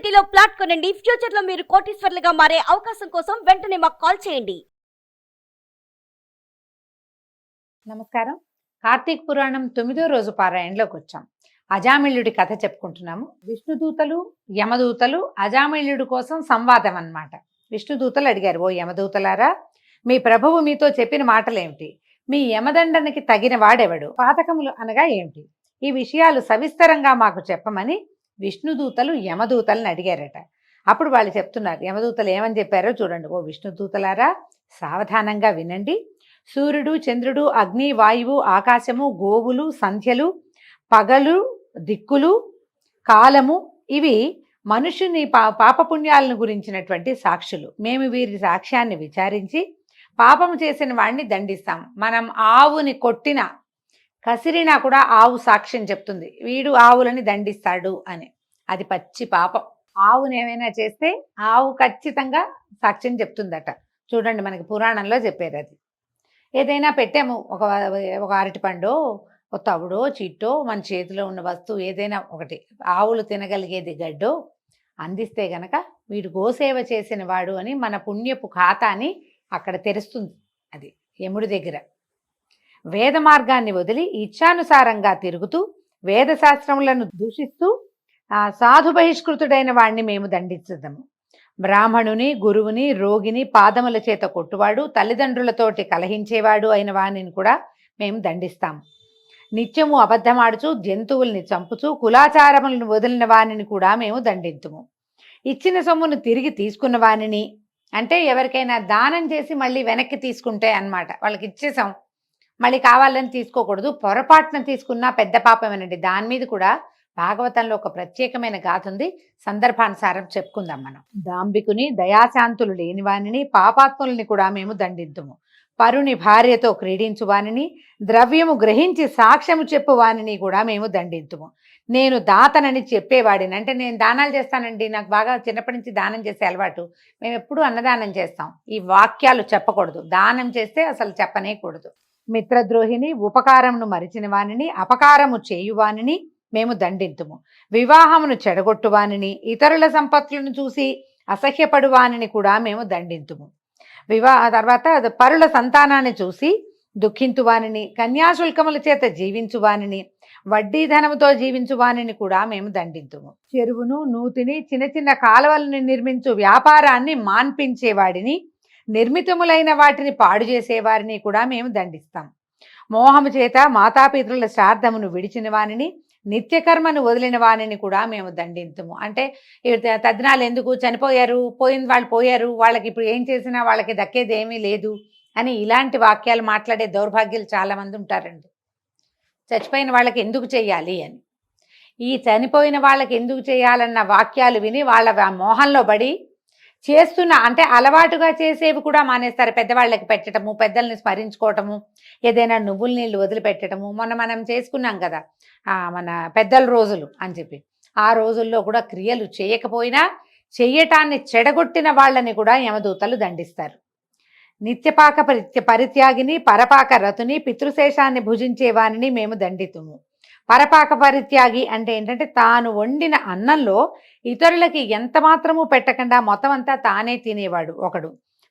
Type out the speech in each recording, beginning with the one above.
సిటీలో ప్లాట్ కొనండి. ఫ్యూచర్ లో మీరు కోటీశ్వర్లుగా మారే అవకాశం కోసం వెంటనే మాకు కాల్ చేయండి. నమస్కారం. కార్తీక పురాణం 9వ రోజు పారాయణలోకి వచ్చాం. అజామిళుడి కథ చెప్పుకుంటున్నాము. విష్ణుదూతలు యమదూతలు అజామిళుడి కోసం సంవాదం అన్నమాట. విష్ణుదూతలు అడిగారు, ఓ యమదూతలారా, మీ ప్రభువు మీతో చెప్పిన మాటలేమిటి? మీ యమదండనికి తగిన వాడెవడు? పాతకములు అనగా ఏమిటి? ఈ విషయాలు సవిస్తరంగా మాకు చెప్పమని విష్ణుదూతలు యమదూతలను అడిగారట. అప్పుడు వాళ్ళు చెప్తున్నారు, యమదూతలు ఏమని చెప్పారో చూడండి. ఓ విష్ణుదూతలారా, సావధానంగా వినండి. సూర్యుడు, చంద్రుడు, అగ్ని, వాయువు, ఆకాశము, గోవులు, సంధ్యలు, పగలు, దిక్కులు, కాలము, ఇవి మనుషుని పాపపుణ్యాలను గురించినటువంటి సాక్షులు. మేము వీరి సాక్ష్యాన్ని విచారించి పాపము చేసిన వాడిని దండిస్తాం. మనం ఆవుని కొట్టిన కసిరినా కూడా ఆవు సాక్ష్యం చెప్తుంది, వీడు ఆవులని దండిస్తాడు అని. అది పచ్చి పాపం. ఆవుని ఏమైనా చేస్తే ఆవు ఖచ్చితంగా సాక్ష్యం చెప్తుందట. చూడండి, మనకి పురాణంలో చెప్పారు. అది ఏదైనా పెట్టాము, ఒక అరటిపండో, ఒక తవుడో, చిట్టో, మన చేతిలో ఉన్న వస్తువు ఏదైనా ఒకటి, ఆవులు తినగలిగేది గడ్డో అందిస్తే గనక వీడు గోసేవ చేసిన వాడు అని మన పుణ్యపు ఖాతాని అక్కడ తెరుస్తుంది. అది యముడి దగ్గర. వేద మార్గాన్ని వదిలి ఇచ్ఛానుసారంగా తిరుగుతూ వేదశాస్త్రములను దూషిస్తూ సాధు బహిష్కృతుడైన వాడిని మేము దండించదము. బ్రాహ్మణుని, గురువుని, రోగిని పాదముల చేత కొట్టువాడు, తల్లిదండ్రులతోటి కలహించేవాడు అయిన వాణిని కూడా మేము దండిస్తాము. నిత్యము అబద్ధమాడుచు జంతువుల్ని చంపుచూ కులాచారములను వదిలిన వాణిని కూడా మేము దండింతుము. ఇచ్చిన సొమ్మును తిరిగి తీసుకున్న వాణిని, అంటే ఎవరికైనా దానం చేసి మళ్ళీ వెనక్కి తీసుకుంటే అన్నమాట, వాళ్ళకి ఇచ్చేసాం మళ్ళీ కావాలని తీసుకోకూడదు, పొరపాటున తీసుకున్నా పెద్ద పాపమేనండి. దాని మీద కూడా భాగవతంలో ఒక ప్రత్యేకమైన గాథ ఉంది, సందర్భానుసారం చెప్పుకుందాం మనం. దాంబికుని, దయాశాంతులు లేని వానిని, పాపాత్ములని కూడా మేము దండిద్దుము. పరుని భార్యతో క్రీడించువానిని, ద్రవ్యము గ్రహించి సాక్ష్యము చెప్పువానిని కూడా మేము దండిద్దుము. నేను దాతనని చెప్పేవాడిని, అంటే నేను దానాలు చేస్తానండి, నాకు బాగా చిన్నప్పటి నుంచి దానం చేసే అలవాటు, మేము ఎప్పుడూ అన్నదానం చేస్తాం, ఈ వాక్యాలు చెప్పకూడదు. దానం చేస్తే అసలు చెప్పనేకూడదు. మిత్రద్రోహిని, ఉపకారమును మరిచిన వానిని, అపకారము చేయువానిని మేము దండింతుము. వివాహమును చెడగొట్టువానిని, ఇతరుల సంపత్తులను చూసి అసహ్యపడువానిని కూడా మేము దండింతుము. తర్వాత పరుల సంతానాన్ని చూసి దుఃఖించువానిని, కన్యాశుల్కముల చేత జీవించువానిని, వడ్డీ ధనముతో జీవించువానిని కూడా మేము దండింతుము. చెరువును, నూతిని, చిన్న చిన్న కాలువలను నిర్మించు వ్యాపారాన్ని మాన్పించేవాడిని, నిర్మితములైన వాటిని పాడు చేసేవారిని కూడా మేము దండిస్తాం. మోహము చేత మాతాపితరుల శ్రాద్ధమును విడిచిన వానిని, నిత్యకర్మను వదిలిన వానిని కూడా మేము దండింతుము. అంటే తద్దినాలు ఎందుకు, చనిపోయారు, పోయిన వాళ్ళు పోయారు, వాళ్ళకి ఇప్పుడు ఏం చేసినా వాళ్ళకి దక్కేది ఏమీ లేదు అని ఇలాంటి వాక్యాలు మాట్లాడే దౌర్భాగ్యులు చాలామంది ఉంటారండి. చచ్చిపోయిన వాళ్ళకి ఎందుకు చేయాలి అని, ఈ చనిపోయిన వాళ్ళకి ఎందుకు చేయాలన్న వాక్యాలు విని వాళ్ళ మోహంలో పడి చేస్తున్న, అంటే అలవాటుగా చేసేవి కూడా మానేస్తారు. పెద్దవాళ్ళకి పెట్టడము, పెద్దల్ని స్మరించుకోవటము, ఏదైనా నువ్వుల నీళ్ళు వదిలిపెట్టడము. మనం చేసుకున్నాం కదా మన పెద్దల రోజులు అని చెప్పి, ఆ రోజుల్లో కూడా క్రియలు చేయకపోయినా చెయ్యటాన్ని చెడగొట్టిన వాళ్ళని కూడా యమదూతలు దండిస్తారు. నిత్యపాక పరిత్యాగిని, పరపాక రతుని, పితృశేషాన్ని భుజించే వానిని మేము దండితుము. పరపాక పరిత్యాగి అంటే ఏంటంటే తాను వండిన అన్నంలో ఇతరులకి ఎంత మాత్రము పెట్టకుండా మొత్తం అంతా తానే తినేవాడు ఒకడు.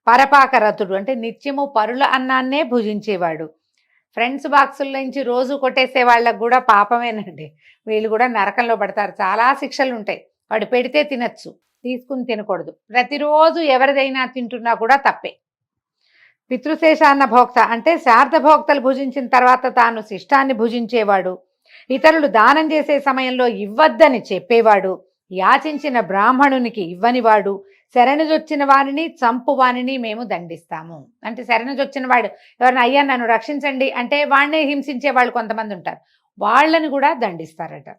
పరపాక రతుడు అంటే నిత్యము పరుల అన్నాన్నే భుజించేవాడు. ఫ్రెండ్స్ బాక్సుల నుంచి రోజు కొట్టేసే వాళ్ళకు కూడా పాపమేనండి, వీళ్ళు కూడా నరకంలో పడతారు. చాలా శిక్షలు ఉంటాయి. వాడు పెడితే తినచ్చు, తీసుకుని తినకూడదు. ప్రతిరోజు ఎవరిదైనా తింటున్నా కూడా తప్పే. పితృశేషాన్న భోక్త అంటే శార్థ భోక్తలు భుజించిన తర్వాత తాను శిష్టాన్ని భుజించేవాడు. ఇతరులు దానం చేసే సమయంలో ఇవ్వద్దని చెప్పేవాడు. యాచించిన బ్రాహ్మణునికి ఇవ్వనివాడు. శరణుజొచ్చిన వారిని చంపు వానిని మేము దండిస్తాము. అంటే శరణుజొచ్చిన వాడు ఎవరైనా, అయ్యా నన్ను రక్షించండి అంటే వాడినే హింసించే వాళ్ళు కొంతమంది ఉంటారు, వాళ్ళని కూడా దండిస్తారట.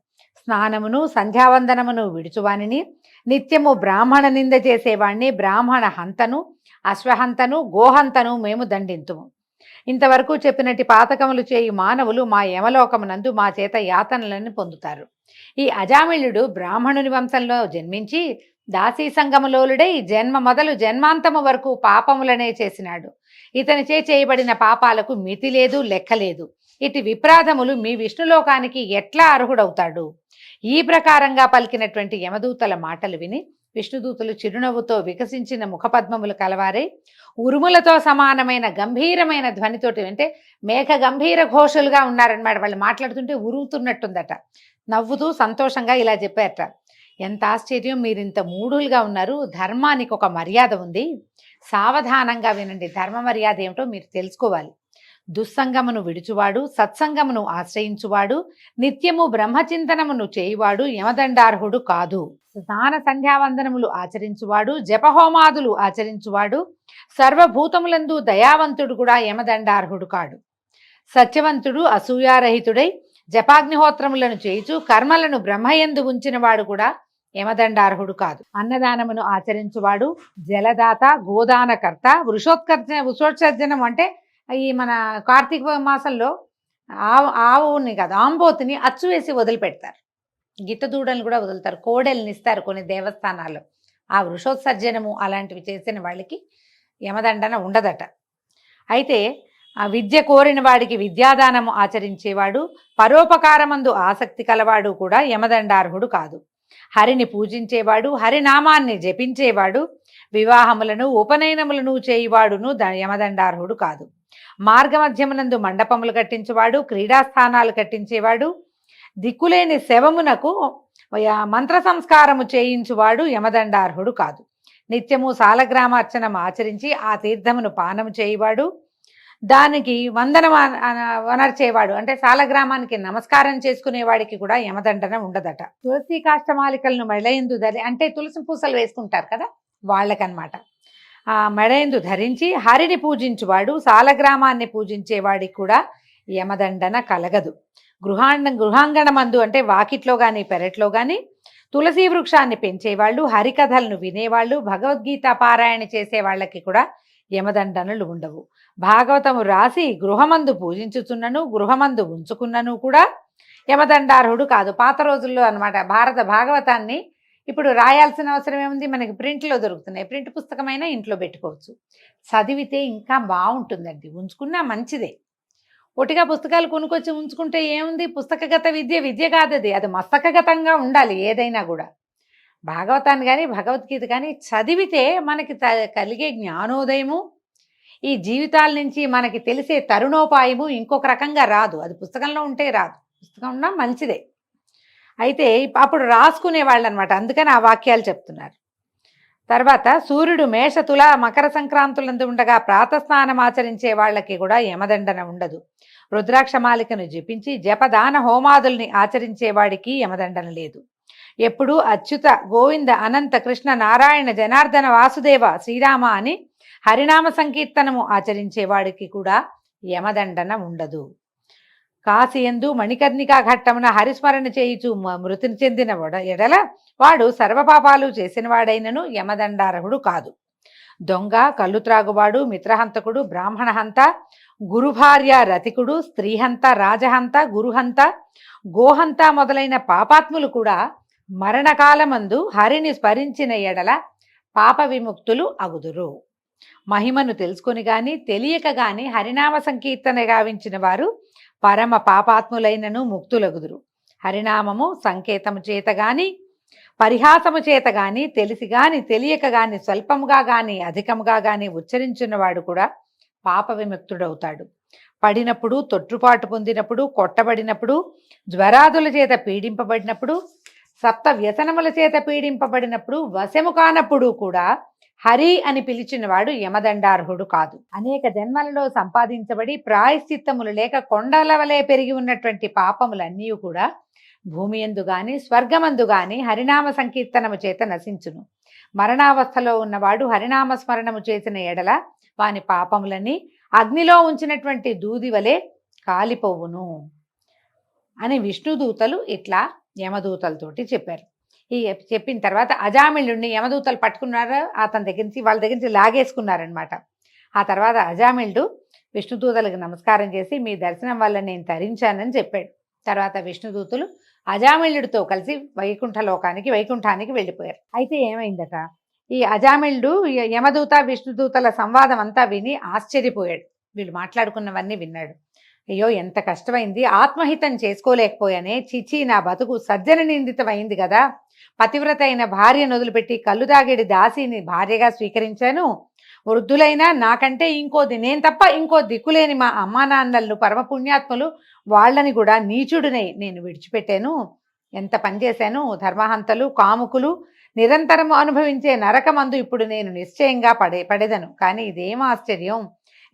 స్నానమును, సంధ్యావందనమును విడుచువానిని, నిత్యము బ్రాహ్మణ నింద చేసేవాడిని, బ్రాహ్మణ హంతను, అశ్వహంతను, గోహంతను మేము దండింతుము. ఇంతవరకు చెప్పినట్టు పాతకములు చేయి మానవులు మా యమలోకమునందు మా చేత యాతనలను పొందుతారు. ఈ అజామిళుడు బ్రాహ్మణుని వంశంలో జన్మించి దాసీ సంగములోలుడై జన్మ మొదలు జన్మాంతము వరకు పాపములనే చేసినాడు. ఇతనిచే చేయబడిన పాపాలకు మితి లేదు, లెక్కలేదు. ఇటు విప్రాధములు మీ విష్ణులోకానికి ఎట్లా అర్హుడవుతాడు? ఈ ప్రకారంగా పలికినటువంటి యమదూతల మాటలు విని విష్ణుదూతలు చిరునవ్వుతో వికసించిన ముఖపద్మములు కలవారై ఉరుములతో సమానమైన గంభీరమైన ధ్వనితోటి, అంటే మేఘ గంభీర ఘోషలుగా ఉన్నారనమాట. వాళ్ళు మాట్లాడుతుంటే ఉరుగుతున్నట్టుందట. నవ్వుతూ సంతోషంగా ఇలా చెప్పారట, ఎంత ఆశ్చర్యం, మీరు ఇంత మూఢులుగా ఉన్నారు, ధర్మానికి ఒక మర్యాద ఉంది, సావధానంగా వినండి, ధర్మ మర్యాద ఏమిటో మీరు తెలుసుకోవాలి. దుస్సంగమును విడుచువాడు, సత్సంగమును ఆశ్రయించువాడు, నిత్యము బ్రహ్మచింతనమును చేయువాడు యమదండార్హుడు కాదు. స్నాన సంధ్యావందనములు ఆచరించువాడు, జపహోమాదులు ఆచరించువాడు, సర్వభూతములందు దయావంతుడు కూడా యమదండార్హుడు కాడు. సత్యవంతుడు అసూయారహితుడై జపాగ్నిహోత్రములను చేయుచు కర్మలను బ్రహ్మయందు ఉంచినవాడు కూడా యమదండార్హుడు కాదు. అన్నదానమును ఆచరించువాడు, జలదాత, గోదానకర్త, వృషోత్సర్జనం అంటే ఈ మన కార్తీక మాసంలో ఆవుని కాదు ఆంబోతుని అచ్చు వేసి వదిలిపెడతారు. గిట్టదూడల్ని కూడా వదులుతారు, కోడెల్ని ఇస్తారు కొన్ని దేవస్థానాల్లో. ఆ వృషోత్సర్జనము అలాంటివి చేసిన వాళ్ళకి యమదండన ఉండదట. అయితే ఆ విద్య కోరిన వాడికి విద్యాదానము ఆచరించేవాడు, పరోపకారమందు ఆసక్తి కలవాడు కూడా యమదండార్హుడు కాదు. హరిని పూజించేవాడు, హరినామాన్ని జపించేవాడు, వివాహములను ఉపనయనములను చేయువాడును యమదండార్హుడు కాదు. మార్గమధ్యమునందు మండపములు కట్టించేవాడు, క్రీడాస్థానాలు కట్టించేవాడు, దిక్కులేని శవమునకు మంత్ర సంస్కారము చేయించువాడు యమదండార్హుడు కాదు. నిత్యము సాలగ్రామార్చనం ఆచరించి ఆ తీర్థమును పానము చేయువాడు, దానికి వందనం వనర్చేవాడు, అంటే సాలగ్రామానికి నమస్కారం చేసుకునేవాడికి కూడా యమదండన ఉండదట. తులసి కాష్టమాలికలను మెడయందు అంటే తులసి పూసలు వేసుకుంటారు కదా వాళ్ళకనమాట. ఆ మెడయందు ధరించి హరిని పూజించువాడు, సాలగ్రామాన్ని పూజించేవాడికి కూడా యమదండన కలగదు. గృహాంగణమందు అంటే వాకిట్లో కానీ పెరట్లో కానీ తులసి వృక్షాన్ని పెంచేవాళ్ళు, హరికథలను వినేవాళ్ళు, భగవద్గీత పారాయణ చేసే వాళ్ళకి కూడా యమదండనలు ఉండవు. భాగవతము రాసి గృహమందు పూజించుచున్నను, గృహమందు ఉంచుకున్నను కూడా యమదండార్హుడు కాదు. పాత రోజుల్లో అనమాట భారత భాగవతాన్ని ఇప్పుడు రాయాల్సిన అవసరం ఏముంది, మనకి ప్రింట్లో దొరుకుతున్నాయి, ప్రింట్ పుస్తకమైనా ఇంట్లో పెట్టుకోవచ్చు. చదివితే ఇంకా బాగుంటుందండి, ఉంచుకున్నా మంచిదే. ఒటిగా పుస్తకాలు కొనుక్కొచ్చి ఉంచుకుంటే ఏముంది, పుస్తకగత విద్య కాదది, అది మస్తకగతంగా ఉండాలి ఏదైనా కూడా. భాగవతాన్ని కానీ భగవద్గీత కానీ చదివితే మనకి కలిగే జ్ఞానోదయము, ఈ జీవితాల నుంచి మనకి తెలిసే తరుణోపాయము ఇంకొక రకంగా రాదు, అది పుస్తకంలో ఉంటే రాదు, పుస్తకం ఉన్నా మంచిదే. అయితే అప్పుడు రాసుకునే వాళ్ళు అనమాట, అందుకని ఆ వాక్యాలు చెప్తున్నారు. తర్వాత సూర్యుడు మేషతుల మకర సంక్రాంతులందు ఉండగా ప్రాతస్నానం ఆచరించే వాళ్ళకి కూడా యమదండన ఉండదు. రుద్రాక్షమాలికను జపించి జపదాన హోమాదుల్ని ఆచరించేవాడికి యమదండన లేదు. ఎప్పుడూ అచ్యుత, గోవింద, అనంత, కృష్ణ, నారాయణ, జనార్దన, వాసుదేవ, శ్రీరామ అని హరినామ సంకీర్తనము ఆచరించేవాడికి కూడా యమదండన ఉండదు. కాశీయందు మణికర్ణికా ఘట్టమున హరిస్మరణ చేయుచు మృతిని చెందిన ఎడల వాడు సర్వపాపాలు చేసిన వాడైనను యమదండార్హుడు కాదు. దొంగ, కళ్ళు త్రాగువాడు, మిత్రహంతకుడు, బ్రాహ్మణహంత, గురుభార్య రతికుడు, స్త్రీహంత, రాజహంత, గురుహంత, గోహంత మొదలైన పాపాత్ములు కూడా మరణకాలమందు హరిని స్మరించిన ఎడల పాప విముక్తులు అగుదురు. మహిమను తెలుసుకొని గాని తెలియక గాని హరినామ సంకీర్తన గావించిన వారు పరమ పాపాత్ములైనను ముక్తులగుదురు. హరినామము సంకేతము చేత గాని పరిహాసము చేత గాని తెలిసి గాని తెలియక గాని స్వల్పముగా గాని అధికముగా గాని ఉచ్చరించినవాడు కూడా పాప విముక్తుడవుతాడు. పడినప్పుడు, తొట్టుపాటు పొందినప్పుడు, కొట్టబడినప్పుడు, జ్వరాదుల చేత పీడింపబడినప్పుడు, సప్త వ్యసనముల చేత పీడింపబడినప్పుడు, వశము కానప్పుడు కూడా హరి అని పిలిచినవాడు యమదండార్హుడు కాదు. అనేక జన్మలలో సంపాదించబడి ప్రాయశ్చిత్తములు లేక కొండల వలె పెరిగి ఉన్నటువంటి పాపములన్నీ కూడా భూమి యందు గాని స్వర్గమందు గాని హరినామ సంకీర్తనము చేత నశించును. మరణావస్థలో ఉన్నవాడు హరినామ స్మరణము చేసిన ఎడల వాని పాపములని అగ్నిలో ఉంచినటువంటి దూది వలె కాలిపోవును అని విష్ణుదూతలు ఇట్లా యమదూతలతోటి చెప్పారు. ఈ చెప్పిన తర్వాత అజామిళుడిని యమదూతలు పట్టుకున్నారు, అతని దగ్గర నుంచి వాళ్ళ దగ్గర నుంచి లాగేసుకున్నారనమాట. ఆ తర్వాత అజామిళుడు విష్ణుదూతలకు నమస్కారం చేసి మీ దర్శనం వల్ల నేను తరించానని చెప్పాడు. తర్వాత విష్ణుదూతులు అజామిళుడితో కలిసి వైకుంఠానికి వెళ్ళిపోయారు. అయితే ఏమైందట, ఈ అజామిళుడు యమదూత విష్ణుదూతల సంవాదం అంతా విని ఆశ్చర్యపోయాడు. వీళ్ళు మాట్లాడుకున్నవన్నీ విన్నాడు. అయ్యో ఎంత కష్టమైంది, ఆత్మహితం చేసుకోలేకపోయానే, చిచి నా బతుకు సజ్జన నిందితమైంది కదా, పతివ్రత అయిన భార్యను వదిలిపెట్టి కళ్ళు తాగేడి దాసిని భార్యగా స్వీకరించాను. వృద్ధులైనా నాకంటే నేను తప్ప ఇంకో దిక్కులేని మా అమ్మా నాన్నలు పరమ పుణ్యాత్ములు, వాళ్ళని కూడా నీచుడినై నేను విడిచిపెట్టాను. ఎంత పనిచేశాను. ధర్మహంతలు కాముకులు నిరంతరం అనుభవించే నరకమందు ఇప్పుడు నేను నిశ్చయంగా పడేదను. కానీ ఇదేం ఆశ్చర్యం,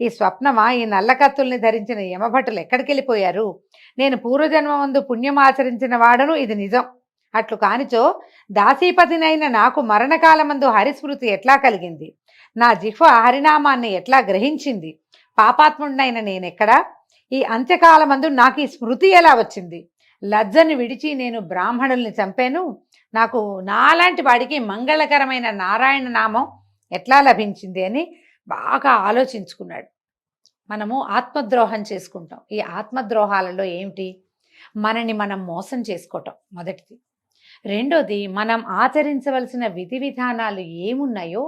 ఈ స్వప్నమా, ఈ నల్లకత్తుల్ని ధరించిన యమభటులు ఎక్కడికి వెళ్ళిపోయారు? నేను పూర్వజన్మమందు పుణ్యమాచరించిన వాడను, ఇది నిజం. అట్లు కానిచో దాసీపతినైన నాకు మరణకాలమందు హరిస్మృతి ఎట్లా కలిగింది? నా జిహ్వ హరినామాన్ని ఎట్లా గ్రహించింది? పాపాత్ముడినైన నేనెక్కడా? ఈ అంత్యకాలమందు నాకు ఈ స్మృతి ఎలా వచ్చింది? లజ్జని విడిచి నేను బ్రాహ్మణుల్ని చంపాను. నాకు నాలాంటి వాడికి మంగళకరమైన నారాయణ నామం ఎట్లా లభించింది అని బాగా ఆలోచించుకున్నాడు. మనము ఆత్మద్రోహం చేసుకుంటాం. ఈ ఆత్మద్రోహాలలో ఏమిటి? మనని మనం మోసం చేసుకోవటం మొదటిది. రెండోది, మనం ఆచరించవలసిన విధి విధానాలు ఏమున్నాయో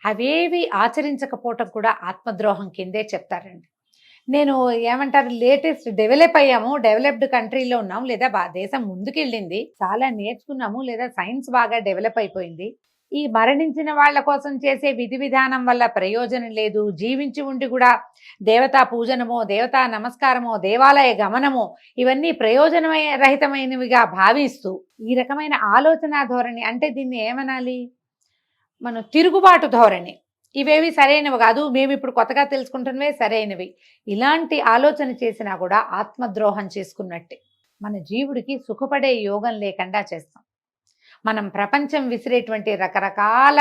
అవేవి ఆచరించకపోవటం కూడా ఆత్మద్రోహం కిందే చెప్తారండి. నేను ఏమంటారు, లేటెస్ట్ డెవలప్ అయ్యాము, డెవలప్డ్ కంట్రీలో ఉన్నాం, లేదా దేశం ముందుకెళ్ళింది, చాలా నేర్చుకున్నాము, లేదా సైన్స్ బాగా డెవలప్ అయిపోయింది, ఈ మరణించిన వాళ్ళ కోసం చేసే విధి విధానం వల్ల ప్రయోజనం లేదు, జీవించి ఉండి కూడా దేవతా పూజనమో, దేవతా నమస్కారమో, దేవాలయ గమనమో ఇవన్నీ రహితమైనవిగా భావిస్తూ ఈ రకమైన ఆలోచన ధోరణి, అంటే దీన్ని ఏమనాలి, మనం తిరుగుబాటు ధోరణి, ఇవేవి సరైనవి కాదు, మేము ఇప్పుడు కొత్తగా తెలుసుకుంటున్నవే సరైనవి, ఇలాంటి ఆలోచన చేసినా కూడా ఆత్మద్రోహం చేసుకున్నట్టే. మన జీవుడికి సుఖపడే యోగం లేకుండా చేస్తాం. మనం ప్రపంచం విసిరేటువంటి రకరకాల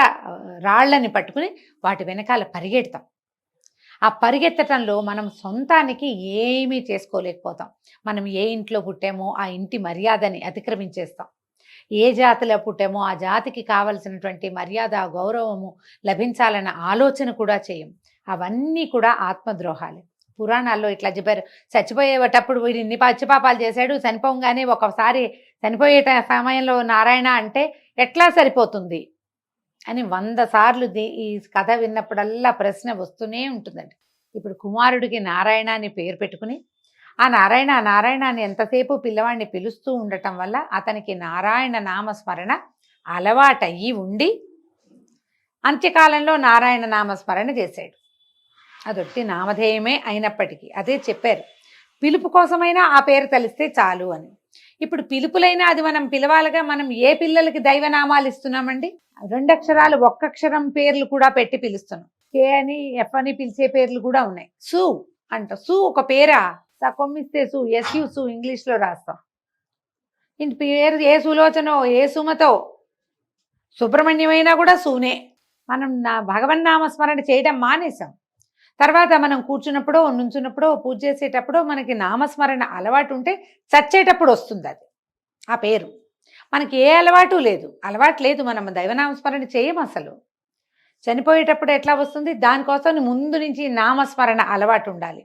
రాళ్లని పట్టుకుని వాటి వెనకాల పరిగెడతాం. ఆ పరిగెత్తటంలో మనం సొంతానికి ఏమీ చేసుకోలేకపోతాం. మనం ఏ ఇంట్లో పుట్టామో ఆ ఇంటి మర్యాదని అతిక్రమించేస్తాం. ఏ జాతిలో పుట్టామో ఆ జాతికి కావలసినటువంటి మర్యాద గౌరవము లభించాలన్న ఆలోచన కూడా చేయం. అవన్నీ కూడా ఆత్మద్రోహాలే. పురాణాల్లో ఇట్లా చెప్పారు, చచ్చిపోయేటప్పుడు వీడు ఇన్ని పచ్చిపాపాలు చేశాడు, చనిపోగానే ఒకసారి చనిపోయే సమయంలో నారాయణ అంటే ఎట్లా సరిపోతుంది అని 100 సార్లు ఈ కథ విన్నప్పుడల్లా ప్రశ్న వస్తూనే ఉంటుందండి. ఇప్పుడు కుమారుడికి నారాయణ అని పేరు పెట్టుకుని ఆ నారాయణ అని ఎంతసేపు పిల్లవాడిని పిలుస్తూ ఉండటం వల్ల అతనికి నారాయణ నామస్మరణ అలవాటయ్యి ఉండి అంత్యకాలంలో నారాయణ నామస్మరణ చేశాడు. అదొట్టి నామధేయమే అయినప్పటికీ అదే చెప్పారు, పిలుపు కోసమైనా ఆ పేరు తెలిస్తే చాలు అని. ఇప్పుడు పిలుపులైనా అది మనం పిలవాలిగా. మనం ఏ పిల్లలకి దైవనామాలు ఇస్తున్నామండి? 2 అక్షరాలు 1 అక్షరం పేర్లు కూడా పెట్టి పిలుస్తున్నాం. కే అని ఎఫ్ అని పిలిచే పేర్లు కూడా ఉన్నాయి. సు అంట, సు ఒక పేరా? కొమ్మిస్తే సు, ఎస్యు సు ఇంగ్లీష్లో రాస్తాం. ఇంటి పేరు ఏ సులోచనో ఏ సుమతో, సుబ్రహ్మణ్యమైనా కూడా సూనే. మనం భగవన్నామస్మరణ చేయడం మానేసాం. తర్వాత మనం కూర్చున్నప్పుడో నుంచున్నప్పుడో పూజ చేసేటప్పుడో మనకి నామస్మరణ అలవాటు ఉంటే చచ్చేటప్పుడు వస్తుంది అది ఆ పేరు. మనకి ఏ అలవాటు లేదు, మనం దైవనామస్మరణ చేయం అసలు. చనిపోయేటప్పుడు ఎట్లా వస్తుంది? దానికోసం ముందు నుంచి నామస్మరణ అలవాటు ఉండాలి.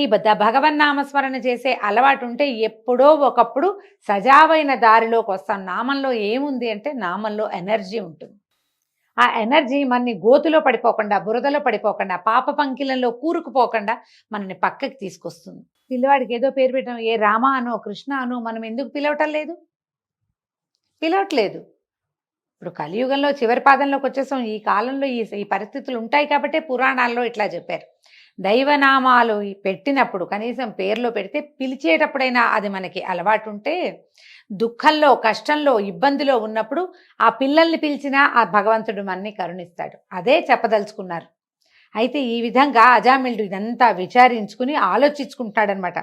ఈ భగవన్నామస్మరణ చేసే అలవాటు ఉంటే ఎప్పుడో ఒకప్పుడు సజావైన దారిలోకి వస్తాం. నామంలో ఏముంది అంటే నామంలో ఎనర్జీ ఉంటుంది. ఆ ఎనర్జీ మనని గోతులో పడిపోకుండా, బురదలో పడిపోకుండా, పాప పంకిలంలో కూరుకుపోకుండా మనని పక్కకి తీసుకొస్తుంది. పిల్లవాడికి ఏదో పేరు పెట్టడం, ఏ రామ అనో కృష్ణ అనో మనం ఎందుకు పిలవట్లేదు. ఇప్పుడు కలియుగంలో చివరి పాదంలోకి వచ్చేసాం. ఈ కాలంలో ఈ పరిస్థితులు ఉంటాయి కాబట్టే పురాణాల్లో ఇట్లా చెప్పారు. దైవనామాలు పెట్టినప్పుడు కనీసం పేర్లో పెడితే పిలిచేటప్పుడైనా అది మనకి అలవాటు ఉంటే, దుఃఖంలో కష్టంలో ఇబ్బందిలో ఉన్నప్పుడు ఆ పిల్లల్ని పిలిచినా ఆ భగవంతుడు మనని కరుణిస్తాడు. అదే చెప్పదలుచుకున్నారు. అయితే ఈ విధంగా అజామిళుడు ఇదంతా విచారించుకుని ఆలోచించుకుంటాడనమాట.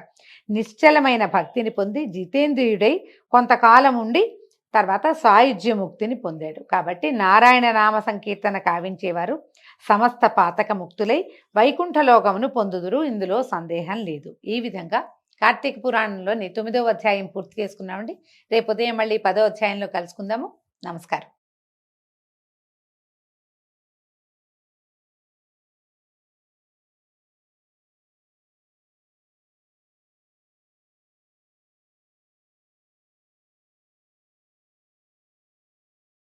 నిశ్చలమైన భక్తిని పొంది జితేంద్రియుడై కొంతకాలం ఉండి తర్వాత సాయుధ్యముక్తిని పొందాడు. కాబట్టి నారాయణ నామ సంకీర్తన కావించేవారు సమస్త పాతక ముక్తులై వైకుంఠలోకమును పొందుదురు, ఇందులో సందేహం లేదు. ఈ విధంగా కార్తీక పురాణంలోని 9వ అధ్యాయం పూర్తి చేసుకున్నామండి. రేపు ఉదయం మళ్ళీ 10వ అధ్యాయంలో కలుసుకుందాము. నమస్కారం.